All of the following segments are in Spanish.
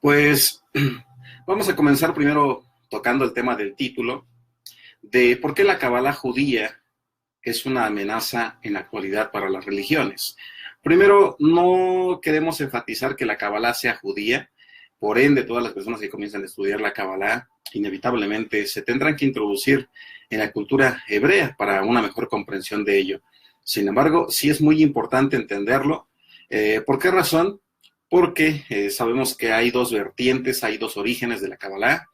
Pues vamos a comenzar primero tocando el tema del título, de por qué la Kabbalah judía es una amenaza en la actualidad para las religiones. Primero, no queremos enfatizar que la Kabbalah sea judía, por ende, todas las personas que comienzan a estudiar la Kabbalah inevitablemente se tendrán que introducir en la cultura hebrea para una mejor comprensión de ello. Sin embargo, sí es muy importante entenderlo. ¿Por qué razón? Porque sabemos que hay dos vertientes, hay dos orígenes de la Kabbalah,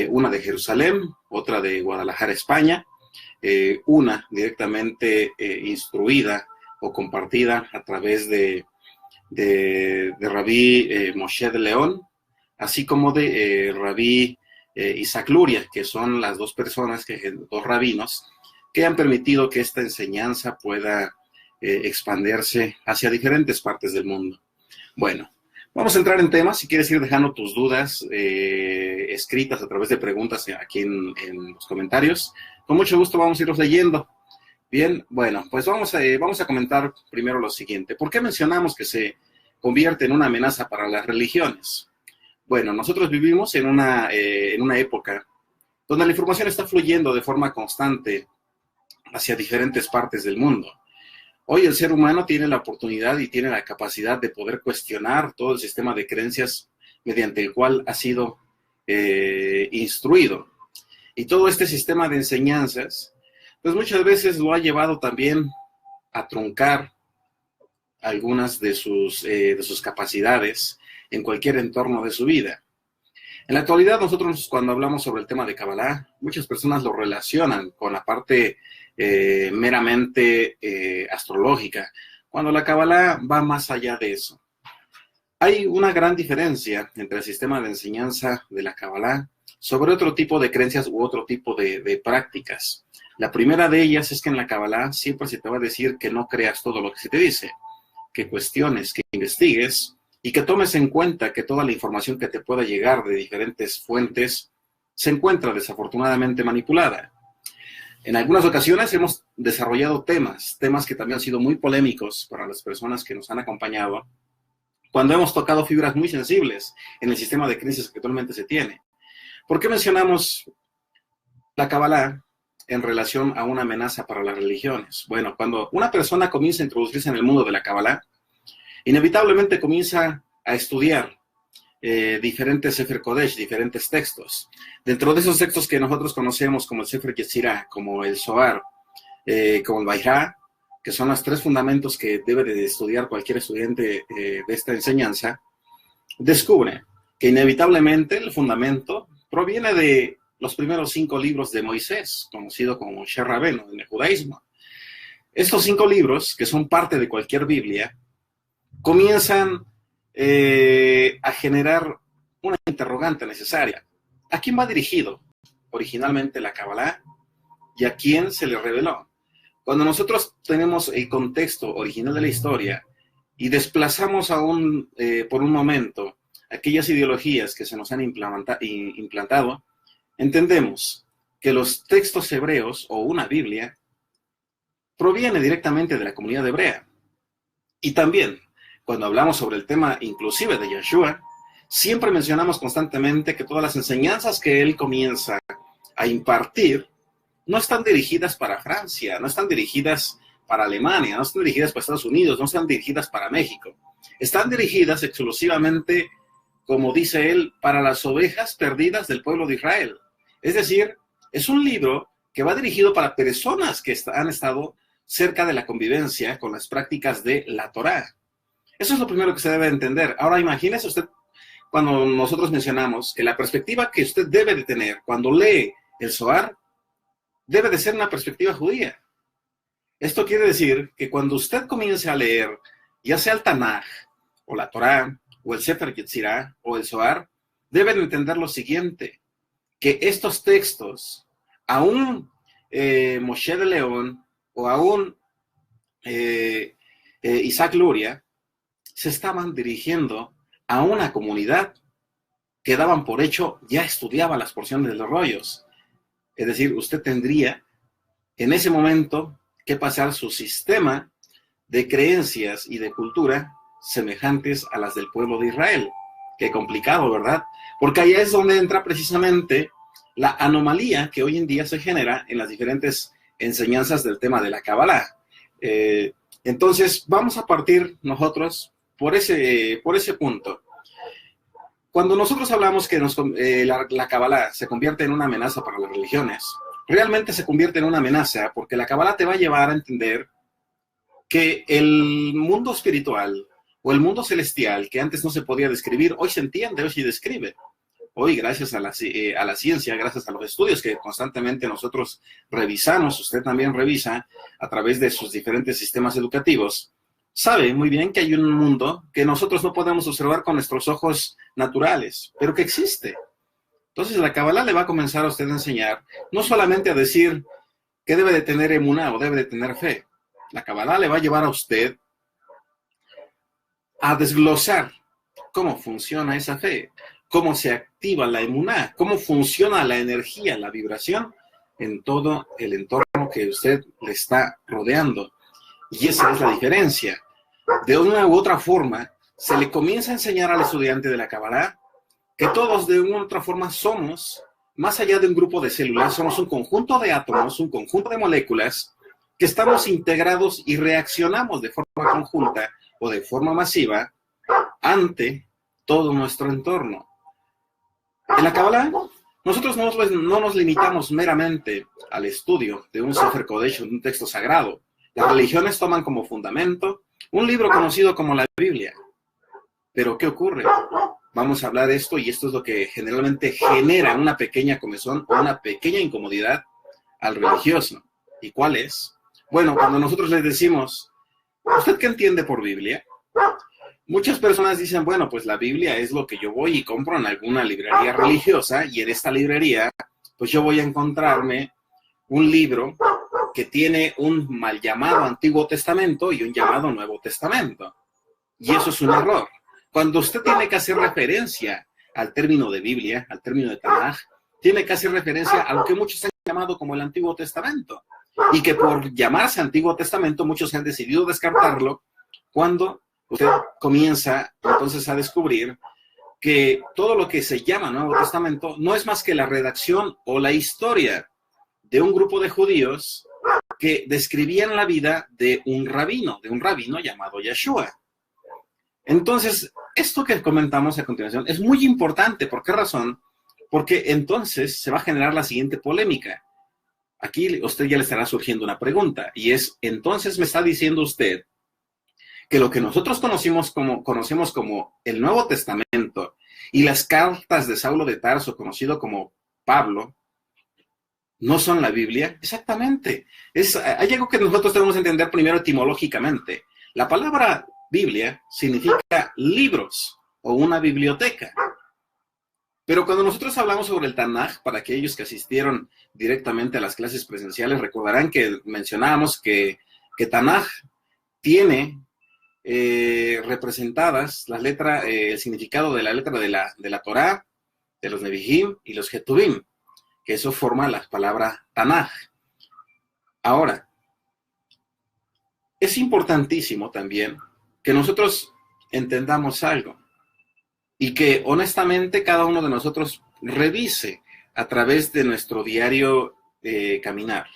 una de Jerusalén, otra de Guadalajara, España, una directamente instruida o compartida a través de Rabí Moshe de León, así como de Rabí Isaac Luria, que son las dos personas, dos rabinos, que han permitido que esta enseñanza pueda expandirse hacia diferentes partes del mundo. Bueno, vamos a entrar en temas. Si quieres ir dejando tus dudas escritas a través de preguntas aquí en los comentarios, con mucho gusto vamos a irlos leyendo. Bien, bueno, pues vamos a comentar primero lo siguiente. ¿Por qué mencionamos que se convierte en una amenaza para las religiones? Bueno, nosotros vivimos en una época donde la información está fluyendo de forma constante hacia diferentes partes del mundo. Hoy el ser humano tiene la oportunidad y tiene la capacidad de poder cuestionar todo el sistema de creencias mediante el cual ha sido instruido. Y todo este sistema de enseñanzas, pues muchas veces lo ha llevado también a truncar algunas de sus capacidades en cualquier entorno de su vida. En la actualidad, nosotros cuando hablamos sobre el tema de Kabbalah, muchas personas lo relacionan con la parte meramente astrológica, cuando la Kabbalah va más allá de eso. Hay una gran diferencia entre el sistema de enseñanza de la Kabbalah sobre otro tipo de creencias u otro tipo de prácticas. La primera de ellas es que en la Kabbalah siempre se te va a decir que no creas todo lo que se te dice, que cuestiones, que investigues y que tomes en cuenta que toda la información que te pueda llegar de diferentes fuentes se encuentra desafortunadamente manipulada. En algunas ocasiones hemos desarrollado temas que también han sido muy polémicos para las personas que nos han acompañado, cuando hemos tocado fibras muy sensibles en el sistema de creencias que actualmente se tiene. ¿Por qué mencionamos la Kabbalah en relación a una amenaza para las religiones? Bueno, cuando una persona comienza a introducirse en el mundo de la Kabbalah, inevitablemente comienza a estudiar diferentes Sefer Kodesh, diferentes textos. Dentro de esos textos que nosotros conocemos como el Sefer Yetzirah, como el Zohar, como el Vairá, que son los tres fundamentos que debe de estudiar cualquier estudiante de esta enseñanza, descubre que inevitablemente el fundamento proviene de los primeros 5 libros de Moisés, conocido como Moshe Rabbeinu en el judaísmo. Estos 5 libros, que son parte de cualquier Biblia, comienzan a generar una interrogante necesaria. ¿A quién va dirigido originalmente la Kabbalah y a quién se le reveló? Cuando nosotros tenemos el contexto original de la historia y desplazamos por un momento aquellas ideologías que se nos han implantado, entendemos que los textos hebreos o una Biblia proviene directamente de la comunidad hebrea. Y también, cuando hablamos sobre el tema inclusive de Yeshua, siempre mencionamos constantemente que todas las enseñanzas que él comienza a impartir no están dirigidas para Francia, no están dirigidas para Alemania, no están dirigidas para Estados Unidos, no están dirigidas para México. Están dirigidas exclusivamente, como dice él, para las ovejas perdidas del pueblo de Israel. Es decir, es un libro que va dirigido para personas que han estado cerca de la convivencia con las prácticas de la Torá. Eso es lo primero que se debe entender. Ahora imagínese usted, cuando nosotros mencionamos que la perspectiva que usted debe de tener cuando lee el Zohar, debe de ser una perspectiva judía. Esto quiere decir que cuando usted comience a leer, ya sea el Tanaj, o la Torá, o el Sefer Yetzirah, o el Zohar, deben entender lo siguiente, que estos textos, aún Moshe de León, o aún Isaac Luria, se estaban dirigiendo a una comunidad que daban por hecho, ya estudiaba las porciones de los rollos. Es decir, usted tendría en ese momento que pasar su sistema de creencias y de cultura semejantes a las del pueblo de Israel. Qué complicado, ¿verdad? Porque ahí es donde entra precisamente la anomalía que hoy en día se genera en las diferentes enseñanzas del tema de la Kabbalah. Entonces, vamos a partir nosotros por ese punto. Cuando nosotros hablamos que la Kabbalah se convierte en una amenaza para las religiones, realmente se convierte en una amenaza porque la Kabbalah te va a llevar a entender que el mundo espiritual o el mundo celestial, que antes no se podía describir, hoy se entiende, hoy se describe. Hoy, gracias a la ciencia, gracias a los estudios que constantemente nosotros revisamos, usted también revisa a través de sus diferentes sistemas educativos, sabe muy bien que hay un mundo que nosotros no podemos observar con nuestros ojos naturales, pero que existe. Entonces la Kabbalah le va a comenzar a usted a enseñar, no solamente a decir que debe de tener emuná o debe de tener fe. La Kabbalah le va a llevar a usted a desglosar cómo funciona esa fe, cómo se activa la emuná, cómo funciona la energía, la vibración en todo el entorno que usted le está rodeando. Y esa es la diferencia. De una u otra forma, se le comienza a enseñar al estudiante de la Kabbalah que todos de una u otra forma somos, más allá de un grupo de células, somos un conjunto de átomos, un conjunto de moléculas que estamos integrados y reaccionamos de forma conjunta o de forma masiva ante todo nuestro entorno. En la Kabbalah, nosotros no nos limitamos meramente al estudio de un Sefer Kodesh, de un texto sagrado. Las religiones toman como fundamento un libro conocido como la Biblia. Pero, ¿qué ocurre? Vamos a hablar de esto y esto es lo que generalmente genera una pequeña comezón o una pequeña incomodidad al religioso. ¿Y cuál es? Bueno, cuando nosotros les decimos, ¿usted qué entiende por Biblia? Muchas personas dicen, bueno, pues la Biblia es lo que yo voy y compro en alguna librería religiosa y en esta librería, pues yo voy a encontrarme un libro que tiene un mal llamado Antiguo Testamento y un llamado Nuevo Testamento. Y eso es un error. Cuando usted tiene que hacer referencia al término de Biblia, al término de Tanaj, tiene que hacer referencia a lo que muchos han llamado como el Antiguo Testamento. Y que por llamarse Antiguo Testamento, muchos han decidido descartarlo cuando usted comienza entonces a descubrir que todo lo que se llama Nuevo Testamento no es más que la redacción o la historia de un grupo de judíos que describían la vida de un rabino llamado Yeshua. Entonces, esto que comentamos a continuación es muy importante. ¿Por qué razón? Porque entonces se va a generar la siguiente polémica. Aquí a usted ya le estará surgiendo una pregunta, y es, entonces me está diciendo usted que lo que nosotros conocemos como el Nuevo Testamento y las cartas de Saulo de Tarso, conocido como Pablo, ¿no son la Biblia? Exactamente. Hay algo que nosotros tenemos que entender primero etimológicamente. La palabra Biblia significa libros o una biblioteca. Pero cuando nosotros hablamos sobre el Tanaj, para aquellos que asistieron directamente a las clases presenciales, recordarán que mencionábamos que Tanaj tiene representadas las letras, el significado de la letra de la Torá, de los Nevi'im y los Ketuvim, que eso forma la palabra Tanaj. Ahora, es importantísimo también que nosotros entendamos algo y que honestamente cada uno de nosotros revise a través de nuestro diario caminar.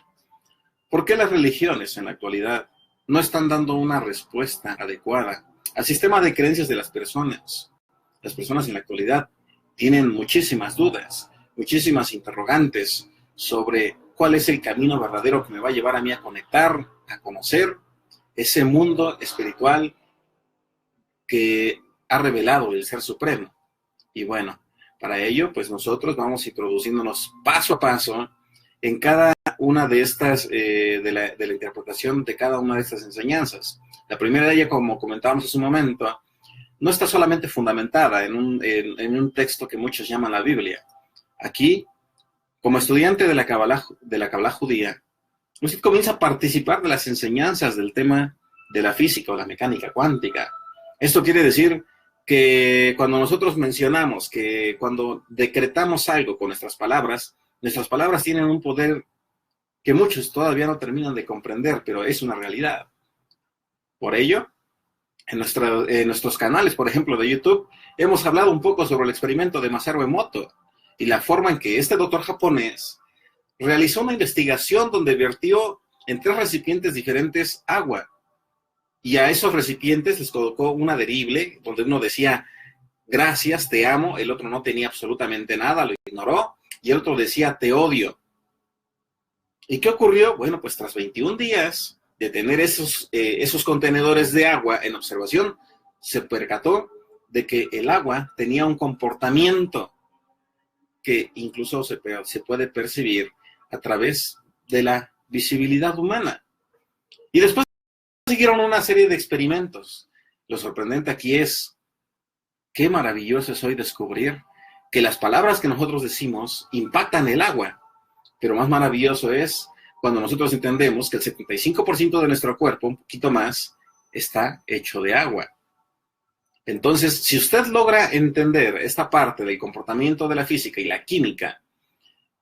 ¿Por qué las religiones en la actualidad no están dando una respuesta adecuada al sistema de creencias de las personas? Las personas en la actualidad tienen muchísimas dudas, muchísimas interrogantes sobre cuál es el camino verdadero que me va a llevar a mí a conectar, a conocer ese mundo espiritual que ha revelado el Ser Supremo. Y bueno, para ello, pues nosotros vamos introduciéndonos paso a paso en cada una de estas, de la interpretación de cada una de estas enseñanzas. La primera de ellas, como comentábamos hace un momento, no está solamente fundamentada en un texto que muchos llaman la Biblia. Aquí, como estudiante de la Kabbalah judía, usted comienza a participar de las enseñanzas del tema de la física o la mecánica cuántica. Esto quiere decir que cuando nosotros mencionamos que cuando decretamos algo con nuestras palabras tienen un poder que muchos todavía no terminan de comprender, pero es una realidad. Por ello, en nuestros canales, por ejemplo, de YouTube, hemos hablado un poco sobre el experimento de Masaru Emoto y la forma en que este doctor japonés realizó una investigación donde vertió en 3 recipientes diferentes agua. Y a esos recipientes les colocó un adherible donde uno decía, gracias, te amo, el otro no tenía absolutamente nada, lo ignoró, y el otro decía, te odio. ¿Y qué ocurrió? Bueno, pues tras 21 días de tener esos contenedores de agua en observación, se percató de que el agua tenía un comportamiento que incluso se puede percibir a través de la visibilidad humana. Y después siguieron una serie de experimentos. Lo sorprendente aquí es, qué maravilloso es hoy descubrir que las palabras que nosotros decimos impactan el agua. Pero más maravilloso es cuando nosotros entendemos que el 75% de nuestro cuerpo, un poquito más, está hecho de agua. Entonces, si usted logra entender esta parte del comportamiento de la física y la química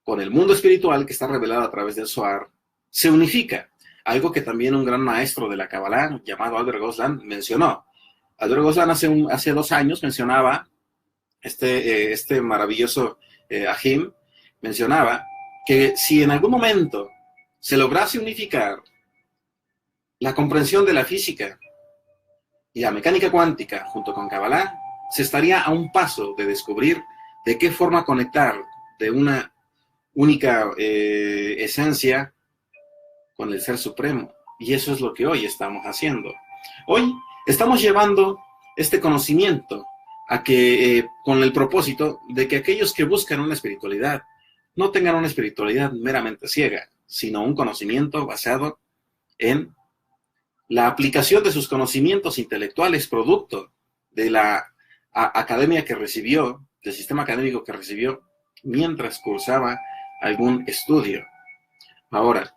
con el mundo espiritual que está revelado a través del Zohar, se unifica. Algo que también un gran maestro de la Kabbalah, llamado Albert Goslan, mencionó. Albert Goslan hace 2 años mencionaba, este maravilloso Ahim, mencionaba que si en algún momento se lograse unificar la comprensión de la física y la mecánica cuántica junto con Kabbalah, se estaría a un paso de descubrir de qué forma conectar de una única esencia con el Ser Supremo. Y eso es lo que hoy estamos haciendo. Hoy estamos llevando este conocimiento a que, con el propósito de que aquellos que buscan una espiritualidad no tengan una espiritualidad meramente ciega, sino un conocimiento basado en la aplicación de sus conocimientos intelectuales producto de la academia que recibió, del sistema académico que recibió mientras cursaba algún estudio. Ahora,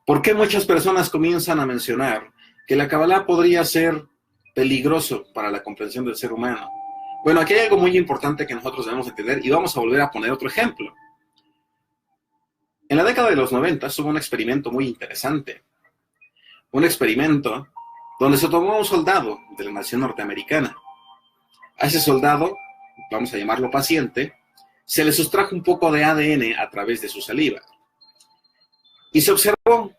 ¿por qué muchas personas comienzan a mencionar que la Kabbalah podría ser peligroso para la comprensión del ser humano? Bueno, aquí hay algo muy importante que nosotros debemos entender y vamos a volver a poner otro ejemplo. En la década de los 90 hubo un experimento muy interesante. Un experimento donde se tomó a un soldado de la nación norteamericana. A ese soldado, vamos a llamarlo paciente, se le sustrajo un poco de ADN a través de su saliva. Y se observó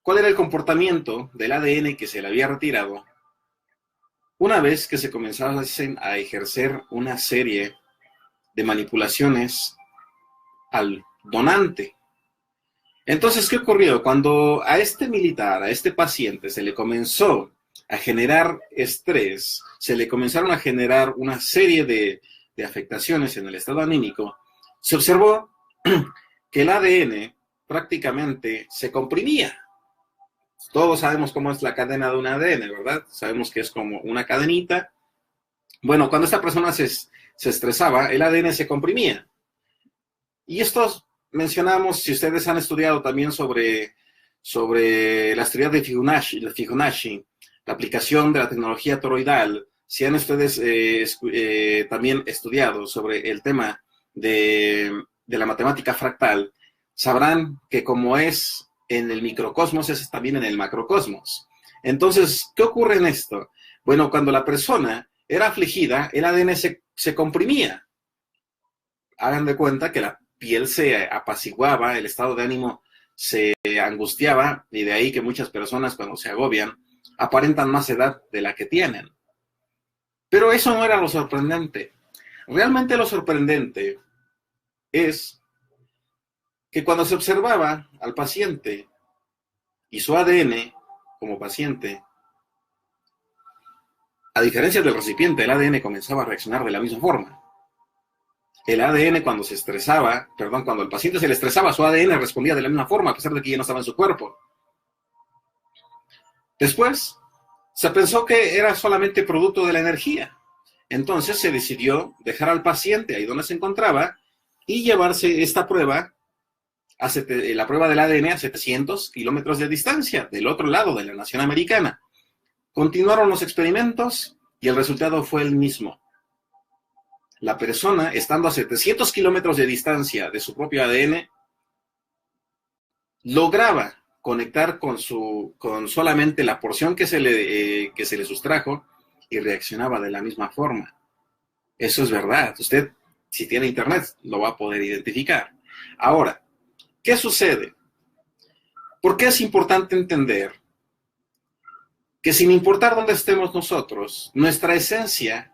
cuál era el comportamiento del ADN que se le había retirado una vez que se comenzasen a ejercer una serie de manipulaciones al donante. Entonces, ¿qué ocurrió? Cuando a este militar, a este paciente, se le comenzó a generar estrés, se le comenzaron a generar una serie de afectaciones en el estado anímico, se observó que el ADN prácticamente se comprimía. Todos sabemos cómo es la cadena de un ADN, ¿verdad? Sabemos que es como una cadenita. Bueno, cuando esta persona se estresaba, el ADN se comprimía. Y esto mencionamos, si ustedes han estudiado también sobre las teorías de Fibonacci, la aplicación de la tecnología toroidal, si han ustedes también estudiado sobre el tema de la matemática fractal, sabrán que como es en el microcosmos, es también en el macrocosmos. Entonces, ¿qué ocurre en esto? Bueno, cuando la persona era afligida, el ADN se comprimía. Hagan de cuenta que la piel se apaciguaba, el estado de ánimo se angustiaba, y de ahí que muchas personas cuando se agobian aparentan más edad de la que tienen. Pero eso no era lo sorprendente. Realmente lo sorprendente es que cuando se observaba al paciente y su ADN como paciente, a diferencia del recipiente, el ADN comenzaba a reaccionar de la misma forma. El ADN cuando cuando el paciente se le estresaba, su ADN respondía de la misma forma, a pesar de que ya no estaba en su cuerpo. Después, se pensó que era solamente producto de la energía. Entonces se decidió dejar al paciente ahí donde se encontraba y llevarse esta prueba, la prueba del ADN, a 700 kilómetros de distancia, del otro lado de la nación americana. Continuaron los experimentos y el resultado fue el mismo. La persona, estando a 700 kilómetros de distancia de su propio ADN, lograba conectar con solamente la porción que se le sustrajo y reaccionaba de la misma forma. Eso es verdad. Usted, si tiene internet, lo va a poder identificar. Ahora, ¿qué sucede? ¿Por qué es importante entender que sin importar dónde estemos nosotros, nuestra esencia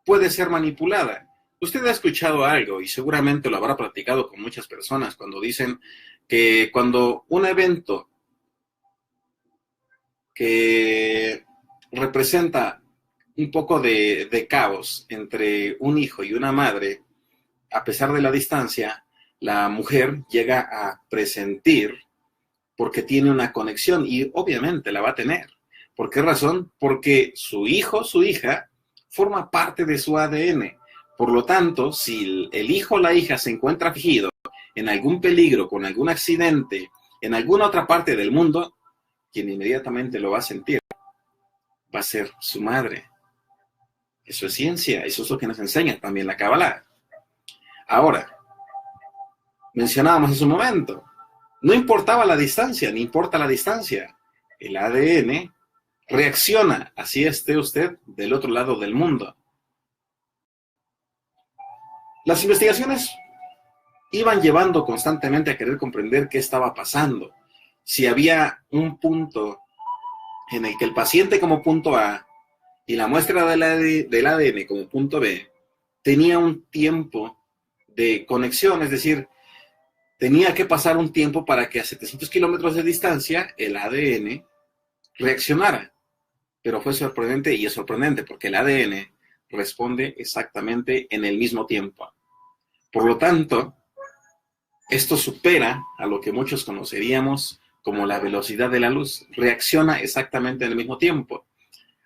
puede ser manipulada? Usted ha escuchado algo y seguramente lo habrá platicado con muchas personas cuando dicen que cuando un evento que representa un poco de caos entre un hijo y una madre, a pesar de la distancia, la mujer llega a presentir porque tiene una conexión y obviamente la va a tener. ¿Por qué razón? Porque su hijo, su hija, forma parte de su ADN. Por lo tanto, si el hijo o la hija se encuentra afligido en algún peligro, con algún accidente, en alguna otra parte del mundo, quien inmediatamente lo va a sentir va a ser su madre. Eso es ciencia, eso es lo que nos enseña también la Kabbalah. Ahora, mencionábamos en su momento, no importaba la distancia, ni importa la distancia. El ADN reacciona, así esté usted del otro lado del mundo. Las investigaciones iban llevando constantemente a querer comprender qué estaba pasando. Si había un punto en el que el paciente como punto A y la muestra del ADN como punto B tenía un tiempo de conexión, es decir, tenía que pasar un tiempo para que a 700 kilómetros de distancia el ADN reaccionara. Pero fue sorprendente y es sorprendente porque el ADN responde exactamente en el mismo tiempo. Por lo tanto, esto supera a lo que muchos conoceríamos como la velocidad de la luz. Reacciona exactamente en el mismo tiempo.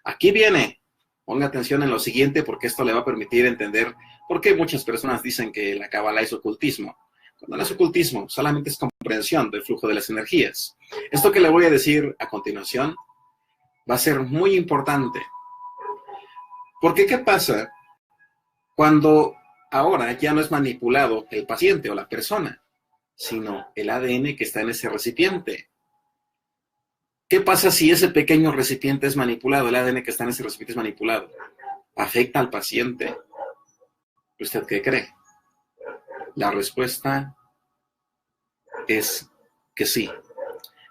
Aquí viene, ponga atención en lo siguiente porque esto le va a permitir entender por qué muchas personas dicen que la Kabbalah es ocultismo. Cuando no es ocultismo, solamente es comprensión del flujo de las energías. Esto que le voy a decir a continuación va a ser muy importante. Porque ¿qué pasa cuando ahora ya no es manipulado el paciente o la persona, sino el ADN que está en ese recipiente? ¿Qué pasa si ese pequeño recipiente es manipulado, el ADN que está en ese recipiente es manipulado? ¿Afecta al paciente? ¿Usted qué cree? La respuesta es que sí,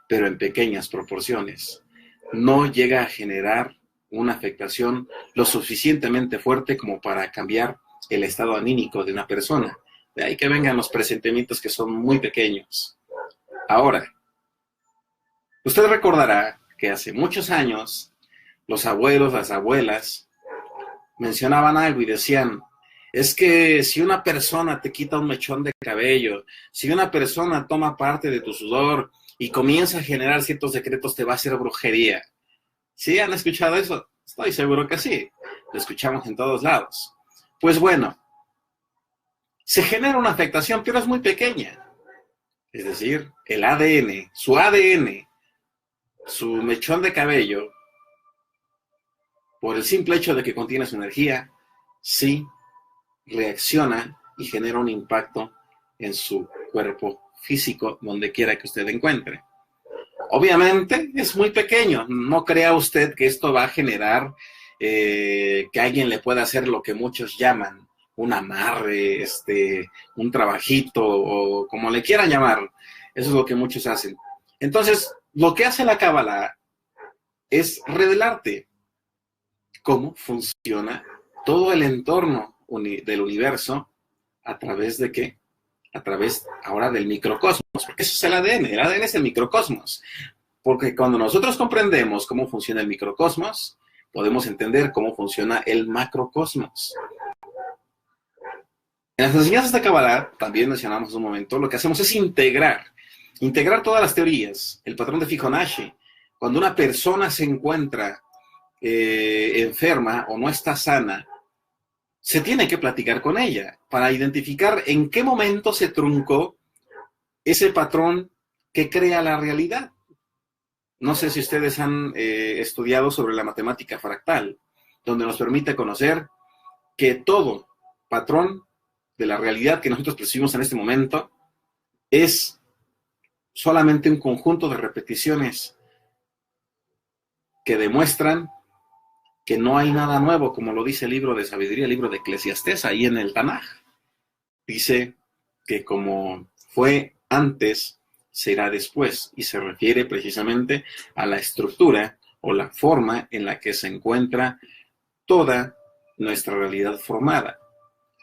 pero en pequeñas proporciones. No llega a generar una afectación lo suficientemente fuerte como para cambiar el estado anímico de una persona. De ahí que vengan los presentimientos que son muy pequeños. Ahora, usted recordará que hace muchos años los abuelos, las abuelas mencionaban algo y decían, es que si una persona te quita un mechón de cabello, si una persona toma parte de tu sudor y comienza a generar ciertos decretos, te va a hacer brujería. ¿Sí han escuchado eso? Estoy seguro que sí. Lo escuchamos en todos lados. Pues bueno, se genera una afectación, pero es muy pequeña. Es decir, el ADN, su mechón de cabello, por el simple hecho de que contiene su energía, sí reacciona y genera un impacto en su cuerpo físico, donde quiera que usted encuentre. Obviamente es muy pequeño, no crea usted que esto va a generar que alguien le pueda hacer lo que muchos llaman un amarre, un trabajito o como le quieran llamar. Eso es lo que muchos hacen. Entonces, lo que hace la Kabbalah es revelarte cómo funciona todo el entorno del universo a través de qué? A través ahora del microcosmos, porque eso es el ADN es el microcosmos, porque cuando nosotros comprendemos cómo funciona el microcosmos, podemos entender cómo funciona el macrocosmos. En las enseñanzas de Kabbalah, también mencionamos un momento, lo que hacemos es integrar todas las teorías, el patrón de Fibonacci. Cuando una persona se encuentra enferma o no está sana, se tiene que platicar con ella para identificar en qué momento se truncó ese patrón que crea la realidad. No sé si ustedes han estudiado sobre la matemática fractal, donde nos permite conocer que todo patrón de la realidad que nosotros percibimos en este momento es solamente un conjunto de repeticiones que demuestran que no hay nada nuevo, como lo dice el libro de sabiduría, el libro de Eclesiastés, ahí en el Tanaj. Dice que como fue antes, será después, y se refiere precisamente a la estructura o la forma en la que se encuentra toda nuestra realidad formada.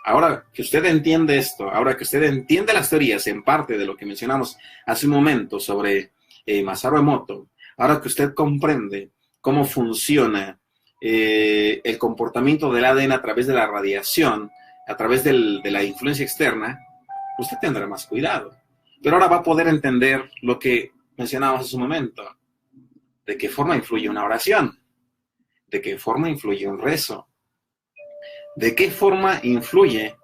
Ahora que usted entiende esto, ahora que usted entiende las teorías en parte de lo que mencionamos hace un momento sobre Masaru Emoto, ahora que usted comprende cómo funciona el comportamiento del ADN a través de la radiación, a través de la influencia externa, usted tendrá más cuidado. Pero ahora va a poder entender lo que mencionábamos hace un momento, de qué forma influye una oración, de qué forma influye un rezo, de qué forma influye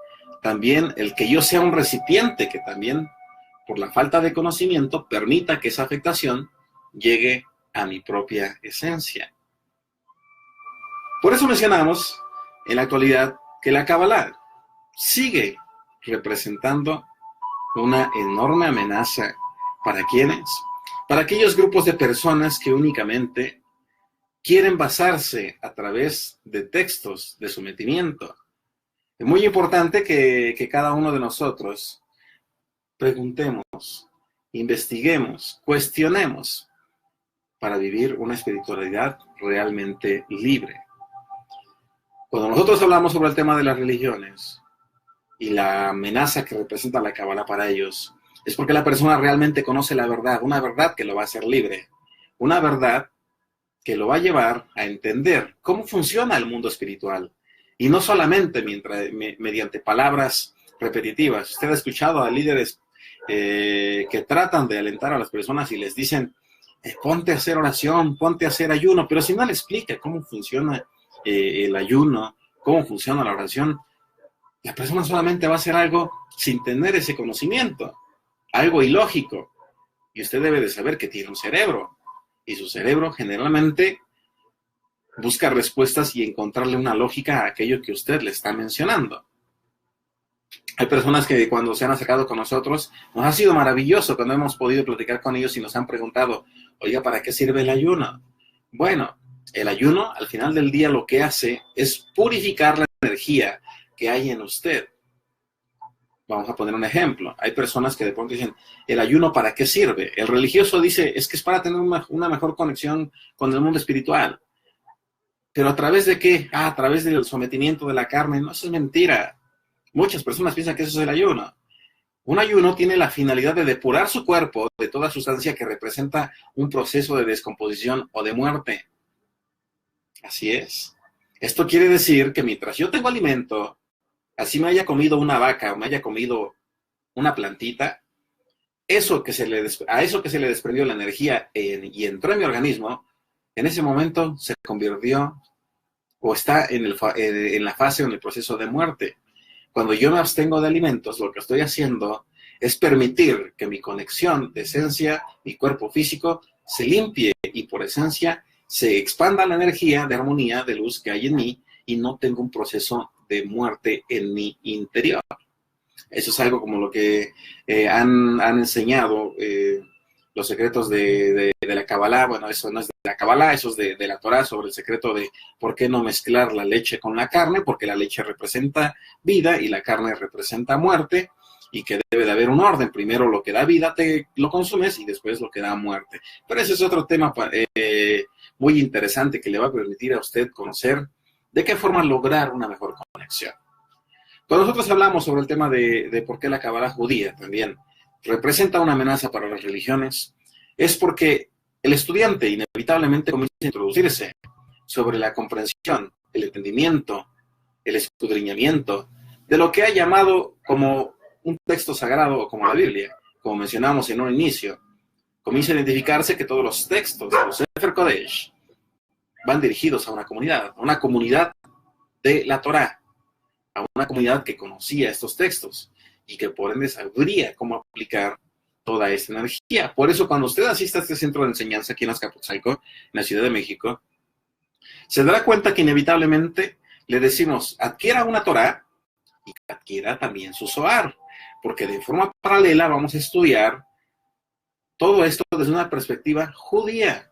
también el que yo sea un recipiente que también, por la falta de conocimiento, permita que esa afectación llegue a mi propia esencia. Por eso mencionamos en la actualidad que la Kabbalah sigue representando una enorme amenaza. ¿Para quiénes? Para aquellos grupos de personas que únicamente quieren basarse a través de textos de sometimiento. Es muy importante que cada uno de nosotros preguntemos, investiguemos, cuestionemos para vivir una espiritualidad realmente libre. Cuando nosotros hablamos sobre el tema de las religiones y la amenaza que representa la Kabbalah para ellos, es porque la persona realmente conoce la verdad, una verdad que lo va a hacer libre, una verdad que lo va a llevar a entender cómo funciona el mundo espiritual. Y no solamente mediante palabras repetitivas. Usted ha escuchado a líderes que tratan de alentar a las personas y les dicen, ponte a hacer oración, ponte a hacer ayuno, pero si no le explica cómo funciona el ayuno, cómo funciona la oración, la persona solamente va a hacer algo sin tener ese conocimiento, algo ilógico. Y usted debe de saber que tiene un cerebro, y su cerebro generalmente busca respuestas y encontrarle una lógica a aquello que usted le está mencionando. Hay personas que cuando se han acercado con nosotros, nos ha sido maravilloso cuando hemos podido platicar con ellos y nos han preguntado, oiga, ¿para qué sirve el ayuno? Bueno, el ayuno al final del día lo que hace es purificar la energía que hay en usted. Vamos a poner un ejemplo. Hay personas que de pronto dicen, ¿el ayuno para qué sirve? El religioso dice, es que es para tener una mejor conexión con el mundo espiritual. ¿Pero a través de qué? A través del sometimiento de la carne. No, eso es mentira. Muchas personas piensan que eso es el ayuno. Un ayuno tiene la finalidad de depurar su cuerpo de toda sustancia que representa un proceso de descomposición o de muerte. Así es. Esto quiere decir que mientras yo tengo alimento, así me haya comido una vaca o me haya comido una plantita, a eso que se le desprendió la energía y entró en mi organismo, en ese momento se convirtió o está en la fase o en el proceso de muerte. Cuando yo me abstengo de alimentos, lo que estoy haciendo es permitir que mi conexión de esencia, mi cuerpo físico, se limpie y por esencia se expanda la energía de armonía, de luz que hay en mí y no tengo un proceso de muerte en mi interior. Eso es algo como lo que han enseñado los secretos de la Kabbalah. Bueno, eso no es de la Kabbalah, eso es de la Torah, sobre el secreto de por qué no mezclar la leche con la carne, porque la leche representa vida y la carne representa muerte, y que debe de haber un orden. Primero lo que da vida te lo consumes y después lo que da muerte. Pero ese es otro tema muy interesante que le va a permitir a usted conocer de qué forma lograr una mejor conexión. Cuando nosotros hablamos sobre el tema de por qué la Kabbalah judía también representa una amenaza para las religiones, es porque el estudiante inevitablemente comienza a introducirse sobre la comprensión, el entendimiento, el escudriñamiento de lo que ha llamado como un texto sagrado o como la Biblia, como mencionamos en un inicio. Comienza a identificarse que todos los textos, los Sefer Kodesh, van dirigidos a una comunidad de la Torah, a una comunidad que conocía estos textos y que por ende sabría cómo aplicar toda esta energía. Por eso cuando usted asista a este centro de enseñanza aquí en Azcapotzalco, en la Ciudad de México, se dará cuenta que inevitablemente le decimos, adquiera una Torah y adquiera también su Zohar, porque de forma paralela vamos a estudiar todo esto desde una perspectiva judía.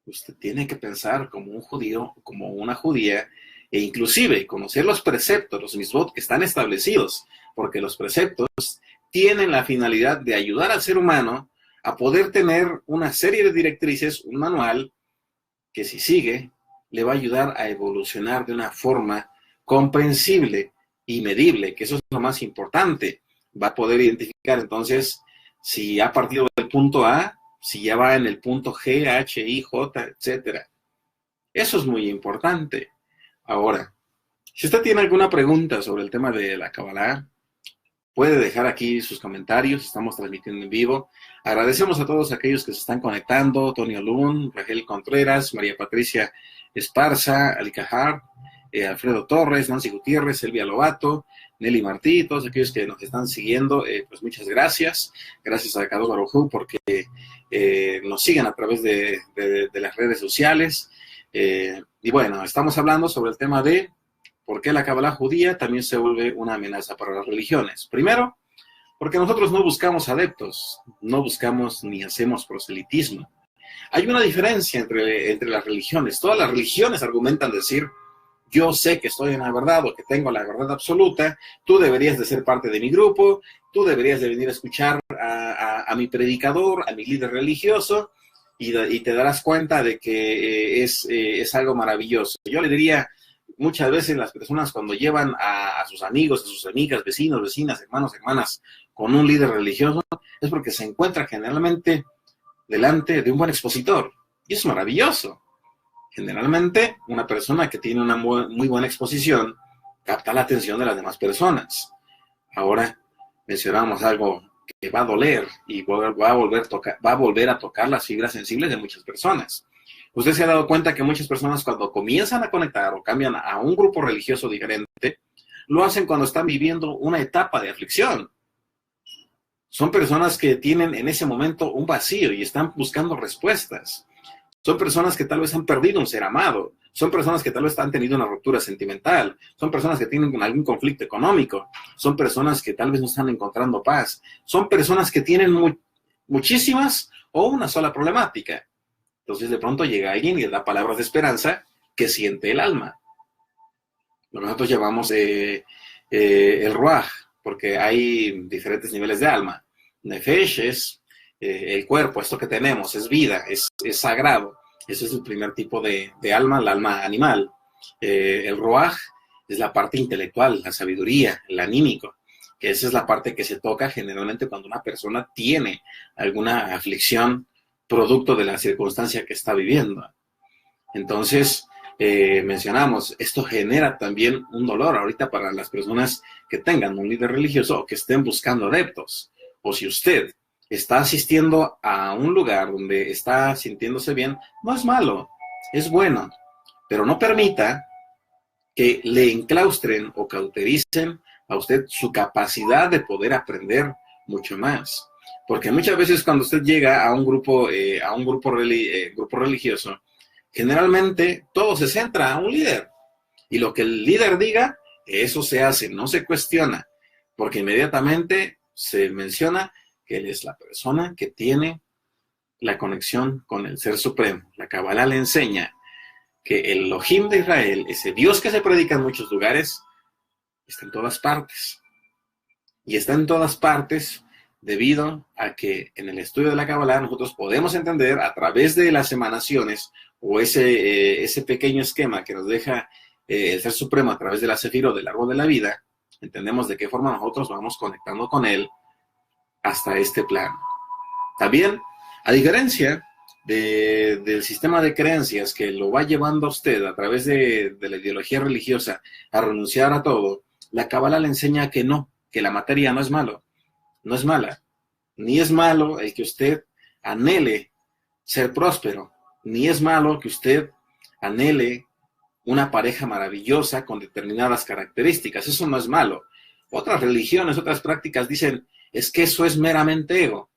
Usted tiene que pensar como un judío, como una judía, e inclusive conocer los preceptos, los mitzvot que están establecidos, porque los preceptos tienen la finalidad de ayudar al ser humano a poder tener una serie de directrices, un manual, que si sigue, le va a ayudar a evolucionar de una forma comprensible y medible, que eso es lo más importante. Va a poder identificar entonces si ha partido del punto A, si ya va en el punto G, H, I, J, etcétera. Eso es muy importante. Ahora, si usted tiene alguna pregunta sobre el tema de la Kabbalah, puede dejar aquí sus comentarios, estamos transmitiendo en vivo. Agradecemos a todos aquellos que se están conectando, Tonio Lun, Rangel Contreras, María Patricia Esparza, Alicajar, Alfredo Torres, Nancy Gutiérrez, Elvia Lobato, Nelly Martí, todos aquellos que nos están siguiendo, pues muchas gracias. Gracias a Kadosh Baruj Hu porque nos siguen a través de las redes sociales. Y bueno, estamos hablando sobre el tema de por qué la Kabbalah judía también se vuelve una amenaza para las religiones. Primero, porque nosotros no buscamos adeptos, no buscamos ni hacemos proselitismo. Hay una diferencia entre las religiones. Todas las religiones argumentan decir, yo sé que estoy en la verdad o que tengo la verdad absoluta, tú deberías de ser parte de mi grupo, tú deberías de venir a escuchar a mi predicador, a mi líder religioso, y te darás cuenta de que es algo maravilloso. Yo le diría, muchas veces las personas cuando llevan a sus amigos, a sus amigas, vecinos, vecinas, hermanos, hermanas, con un líder religioso, es porque se encuentra generalmente delante de un buen expositor. Y es maravilloso. Generalmente, una persona que tiene una muy buena exposición capta la atención de las demás personas. Ahora mencionamos algo que va a doler y va a volver a tocar las fibras sensibles de muchas personas. Usted se ha dado cuenta que muchas personas cuando comienzan a conectar o cambian a un grupo religioso diferente, lo hacen cuando están viviendo una etapa de aflicción. Son personas que tienen en ese momento un vacío y están buscando respuestas. Son personas que tal vez han perdido un ser amado. Son personas que tal vez han tenido una ruptura sentimental. Son personas que tienen algún conflicto económico. Son personas que tal vez no están encontrando paz. Son personas que tienen muchísimas o una sola problemática. Entonces de pronto llega alguien y le da palabras de esperanza que siente el alma. Nosotros llamamos el Ruach, porque hay diferentes niveles de alma. Nefesh es el cuerpo, esto que tenemos, es vida, es sagrado. Ese es el primer tipo de alma, el alma animal. El Ruach es la parte intelectual, la sabiduría, el anímico, que esa es la parte que se toca generalmente cuando una persona tiene alguna aflicción producto de la circunstancia que está viviendo. Entonces, mencionamos, esto genera también un dolor ahorita para las personas que tengan un líder religioso o que estén buscando adeptos. O si usted está asistiendo a un lugar donde está sintiéndose bien, no es malo, es bueno, pero no permita que le enclaustren o cautericen a usted su capacidad de poder aprender mucho más. Porque muchas veces cuando usted llega a un grupo religioso, generalmente todo se centra a un líder. Y lo que el líder diga, eso se hace, no se cuestiona. Porque inmediatamente se menciona que él es la persona que tiene la conexión con el Ser Supremo. La Kabbalah le enseña que el Elohim de Israel, ese Dios que se predica en muchos lugares, está en todas partes. Y está en todas partes debido a que en el estudio de la Kabbalah nosotros podemos entender a través de las emanaciones o ese pequeño esquema que nos deja el Ser Supremo a través de la Sefirot del árbol de la vida, entendemos de qué forma nosotros vamos conectando con él hasta este plano. También, a diferencia del sistema de creencias que lo va llevando a usted a través de la ideología religiosa a renunciar a todo, la Kabbalah le enseña que no, que la materia no es malo, no es mala, ni es malo el que usted anhele ser próspero, ni es malo que usted anhele una pareja maravillosa con determinadas características, eso no es malo. Otras religiones, otras prácticas dicen, es que eso es meramente ego.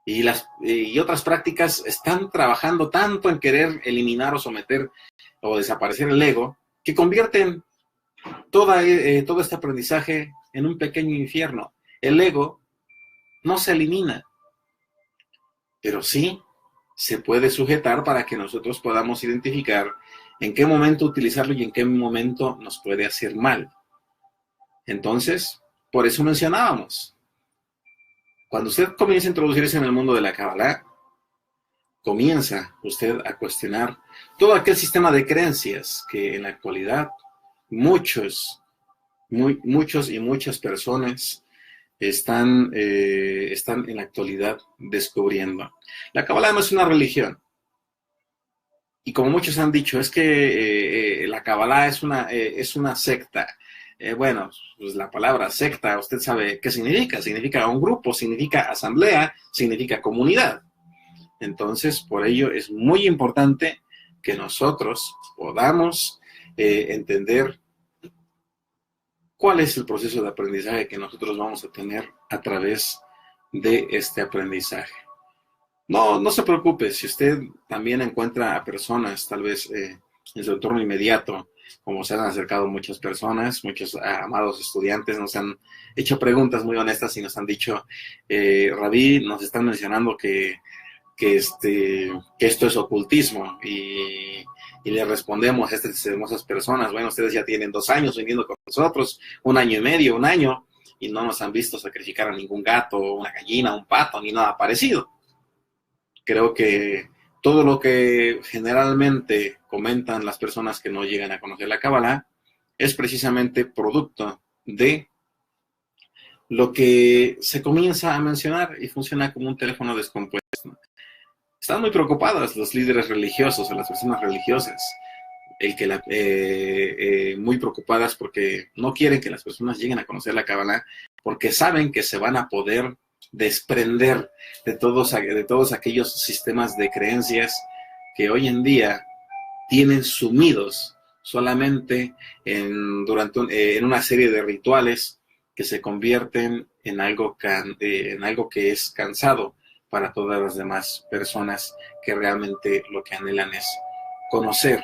Y otras prácticas están trabajando tanto en querer eliminar o someter o desaparecer el ego, que convierten todo este aprendizaje en un pequeño infierno. El ego no se elimina, pero sí se puede sujetar para que nosotros podamos identificar en qué momento utilizarlo y en qué momento nos puede hacer mal. Entonces, por eso mencionábamos, cuando usted comienza a introducirse en el mundo de la Kabbalah, comienza usted a cuestionar todo aquel sistema de creencias que en la actualidad muchos y muchas personas están en la actualidad descubriendo. La Kabbalah no es una religión. Y como muchos han dicho, es que la Kabbalah es una secta. Bueno, pues la palabra secta, usted sabe qué significa. Significa un grupo, significa asamblea, significa comunidad. Entonces, por ello es muy importante que nosotros podamos entender cuál es el proceso de aprendizaje que nosotros vamos a tener a través de este aprendizaje. No se preocupe, si usted también encuentra a personas, tal vez en su entorno inmediato, como se han acercado muchas personas, muchos amados estudiantes nos han hecho preguntas muy honestas y nos han dicho, Rabí, nos están mencionando que esto es ocultismo, y le respondemos a estas hermosas personas, bueno, ustedes ya tienen 2 años viniendo con nosotros, 1 año y medio, 1 año, y no nos han visto sacrificar a ningún gato, una gallina, un pato, ni nada parecido. Creo que todo lo que generalmente comentan las personas que no llegan a conocer la Kabbalah es precisamente producto de lo que se comienza a mencionar y funciona como un teléfono descompuesto. Están muy preocupadas los líderes religiosos o las personas religiosas, muy preocupadas porque no quieren que las personas lleguen a conocer la Kabbalah, porque saben que se van a poder desprender de todos aquellos sistemas de creencias que hoy en día tienen sumidos solamente en una serie de rituales que se convierten en algo que es cansado para todas las demás personas que realmente lo que anhelan es conocer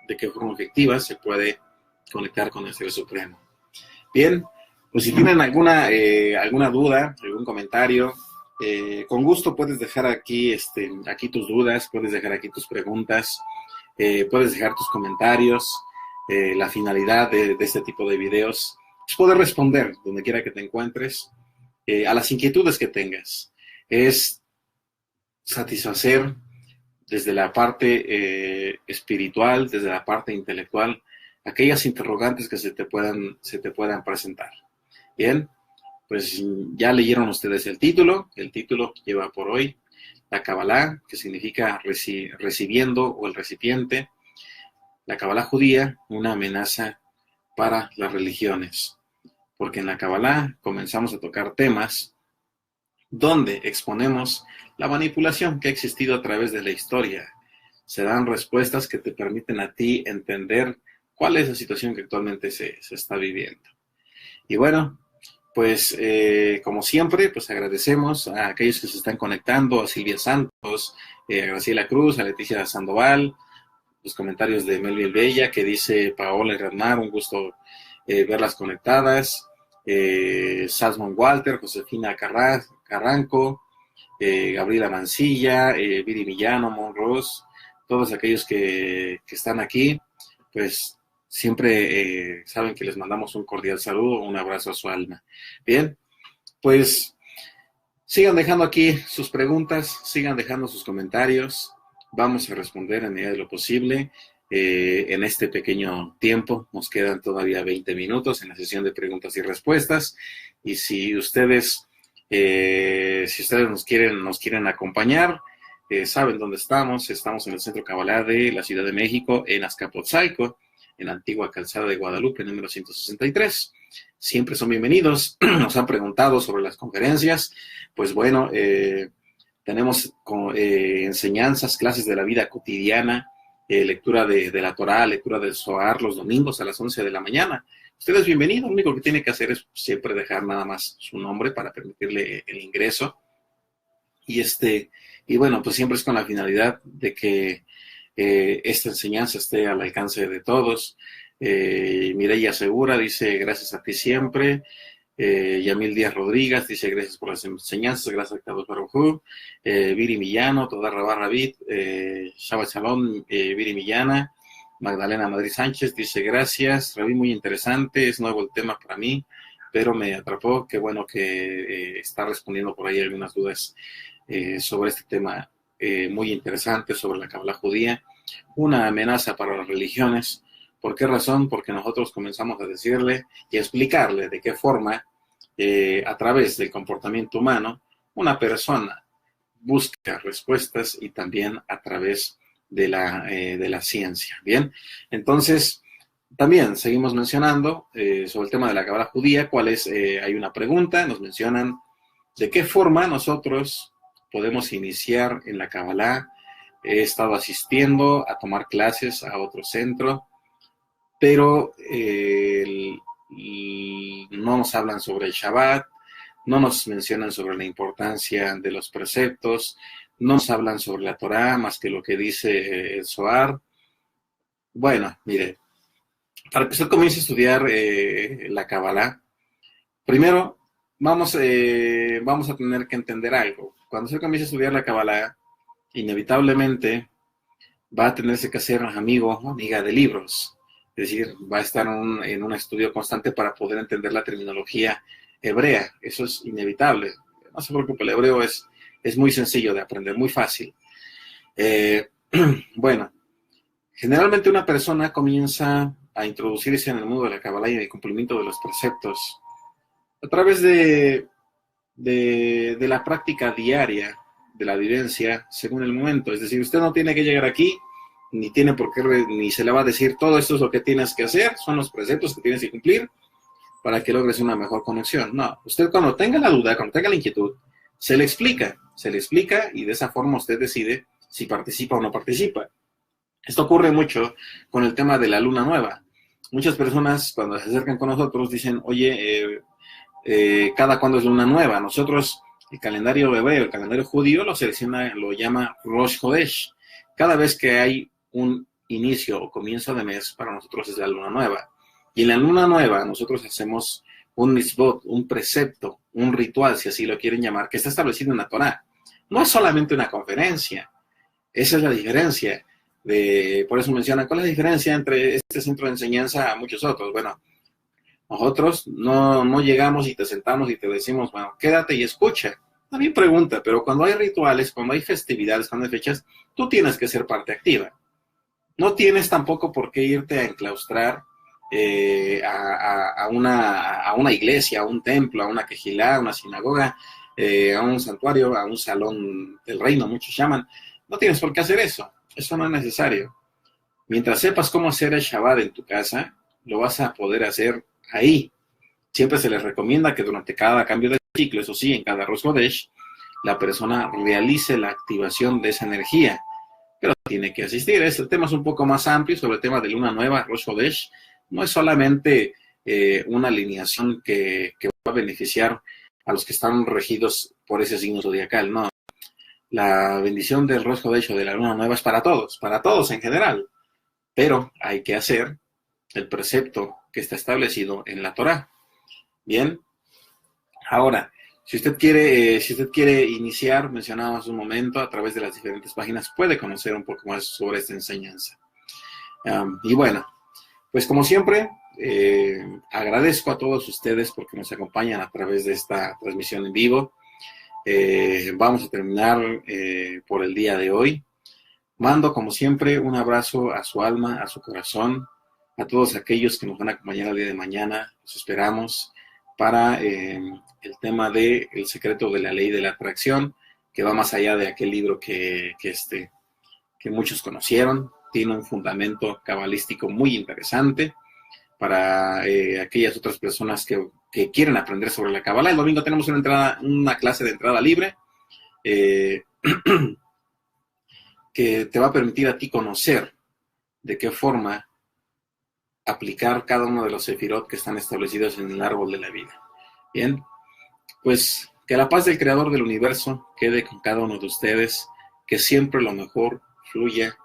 de qué forma efectiva se puede conectar con el Ser Supremo. Bien, pues si tienen alguna duda, algún comentario, con gusto puedes dejar aquí tus dudas, puedes dejar aquí tus preguntas, puedes dejar tus comentarios. La finalidad de este tipo de videos es poder responder donde quiera que te encuentres a las inquietudes que tengas. Es satisfacer desde la parte espiritual, desde la parte intelectual, aquellas interrogantes que se te puedan presentar. Bien, pues ya leyeron ustedes el título lleva por hoy la Kabbalah, que significa recibiendo o el recipiente, la Kabbalah judía, una amenaza para las religiones, porque en la Kabbalah comenzamos a tocar temas donde exponemos la manipulación que ha existido a través de la historia. Se dan respuestas que te permiten a ti entender cuál es la situación que actualmente se está viviendo. Y bueno, pues como siempre, pues agradecemos a aquellos que se están conectando, a Silvia Santos, a Graciela Cruz, a Leticia Sandoval, los comentarios de Melvin Bella, que dice Paola Hernar, un gusto verlas conectadas, Salmon Walter, Josefina Carranco, Gabriela Mancilla, Viri Millano, Monros, todos aquellos que están aquí, pues siempre saben que les mandamos un cordial saludo, un abrazo a su alma. Bien, pues sigan dejando aquí sus preguntas, sigan dejando sus comentarios, vamos a responder en medida de lo posible. En este pequeño tiempo, nos quedan todavía 20 minutos en la sesión de preguntas y respuestas, y si ustedes nos quieren acompañar, saben dónde estamos en el Centro Kabbalah de la Ciudad de México, en Azcapotzalco, en la antigua calzada de Guadalupe, número 163. Siempre son bienvenidos. Nos han preguntado sobre las conferencias. Pues bueno, tenemos enseñanzas, clases de la vida cotidiana, lectura de la Torá, lectura del Zohar los domingos a las 11 de la mañana. Usted es bienvenido, lo único que tiene que hacer es siempre dejar nada más su nombre para permitirle el ingreso. Y bueno, pues siempre es con la finalidad de que esta enseñanza esté al alcance de todos. Mireya Segura dice, gracias a ti siempre. Yamil Díaz Rodríguez dice gracias por las enseñanzas, gracias a Carlos Barujú, Viri Millano, Toda Rabarra Vid, Shabbat Shalom, Viri Millana, Magdalena Madrid Sánchez dice gracias, Rabí, muy interesante, es nuevo el tema para mí, pero me atrapó, qué bueno que está respondiendo por ahí algunas dudas sobre este tema muy interesante, sobre la Kabbalah judía, una amenaza para las religiones. ¿Por qué razón? Porque nosotros comenzamos a decirle y a explicarle de qué forma, a través del comportamiento humano, una persona busca respuestas y también a través de la ciencia. Bien, entonces, también seguimos mencionando sobre el tema de la Kabbalah judía, hay una pregunta, nos mencionan de qué forma nosotros podemos iniciar en la Kabbalah. He estado asistiendo a tomar clases a otro centro, pero no nos hablan sobre el Shabbat, no nos mencionan sobre la importancia de los preceptos, no nos hablan sobre la Torá más que lo que dice el Zohar. Bueno, mire, para que usted comience a estudiar la Kabbalah, primero vamos a tener que entender algo. Cuando usted comience a estudiar la Kabbalah, inevitablemente va a tenerse que hacer amigo o amiga de libros. Es decir, va a estar en un estudio constante para poder entender la terminología hebrea. Eso es inevitable. No se preocupe, el hebreo es muy sencillo de aprender, muy fácil. Bueno, generalmente una persona comienza a introducirse en el mundo de la Kabbalah y el cumplimiento de los preceptos a través de la práctica diaria, de la vivencia, según el momento. Es decir, usted no tiene que llegar aquí, ni tiene por qué, ni se le va a decir todo esto es lo que tienes que hacer, son los preceptos que tienes que cumplir para que logres una mejor conexión. No, usted cuando tenga la duda, cuando tenga la inquietud, se le explica y de esa forma usted decide si participa o no participa. Esto ocurre mucho con el tema de la luna nueva. Muchas personas cuando se acercan con nosotros dicen, oye, cada cuándo es luna nueva. Nosotros, el calendario hebreo, el calendario judío lo llama Rosh Chodesh. Cada vez que hay un inicio o comienzo de mes, para nosotros es la luna nueva. Y en la luna nueva nosotros hacemos un mitzvot, un precepto, un ritual, si así lo quieren llamar, que está establecido en la Torá. No es solamente una conferencia. Esa es la diferencia. Por eso mencionan, ¿cuál es la diferencia entre este centro de enseñanza a muchos otros? Bueno, nosotros no llegamos y te sentamos y te decimos, bueno, quédate y escucha. También pregunta, pero cuando hay rituales, cuando hay festividades, cuando hay fechas, tú tienes que ser parte activa. No tienes tampoco por qué irte a enclaustrar a una iglesia, a un templo, a una quejilá, a una sinagoga, a un santuario, a un salón del reino, muchos llaman. No tienes por qué hacer eso. Eso no es necesario. Mientras sepas cómo hacer el Shabbat en tu casa, lo vas a poder hacer ahí. Siempre se les recomienda que durante cada cambio de ciclo, eso sí, en cada Rosh Chodesh, la persona realice la activación de esa energía, pero tiene que asistir. El tema es un poco más amplio sobre el tema de luna nueva, Rosh Chodesh. No es solamente una alineación que va a beneficiar a los que están regidos por ese signo zodiacal, no. La bendición del Rosh Chodesh o de la luna nueva es para todos en general, pero hay que hacer el precepto que está establecido en la Torá. Bien, ahora, si usted quiere iniciar, mencionaba hace un momento, a través de las diferentes páginas, puede conocer un poco más sobre esta enseñanza. Y bueno, pues como siempre, agradezco a todos ustedes porque nos acompañan a través de esta transmisión en vivo. Vamos a terminar por el día de hoy. Mando, como siempre, un abrazo a su alma, a su corazón, a todos aquellos que nos van a acompañar el día de mañana. Los esperamos para el tema de El secreto de la ley de la atracción, que va más allá de aquel libro que muchos conocieron. Tiene un fundamento cabalístico muy interesante para aquellas otras personas que quieren aprender sobre la Kabbalah. El domingo tenemos una clase de entrada libre que te va a permitir a ti conocer de qué forma aplicar cada uno de los sefirot que están establecidos en el árbol de la vida. Bien, pues que la paz del Creador del universo quede con cada uno de ustedes, que siempre lo mejor fluya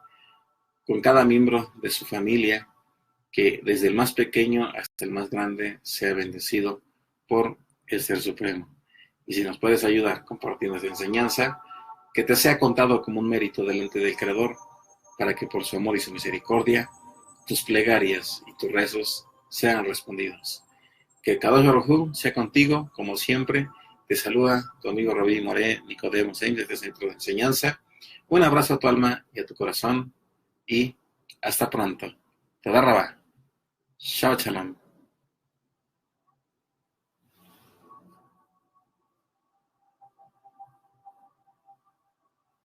con cada miembro de su familia, que desde el más pequeño hasta el más grande sea bendecido por el Ser Supremo. Y si nos puedes ayudar compartiendo esta enseñanza, que te sea contado como un mérito delante del Creador, para que por su amor y su misericordia, tus plegarias y tus rezos sean respondidos. Que el Kadosh Baruj Hu sea contigo, como siempre. Te saluda tu amigo Rabí Moré Nicodemo Sein desde este centro de enseñanza. Un abrazo a tu alma y a tu corazón y hasta pronto. Toda Rabá. Shabbat Shalom.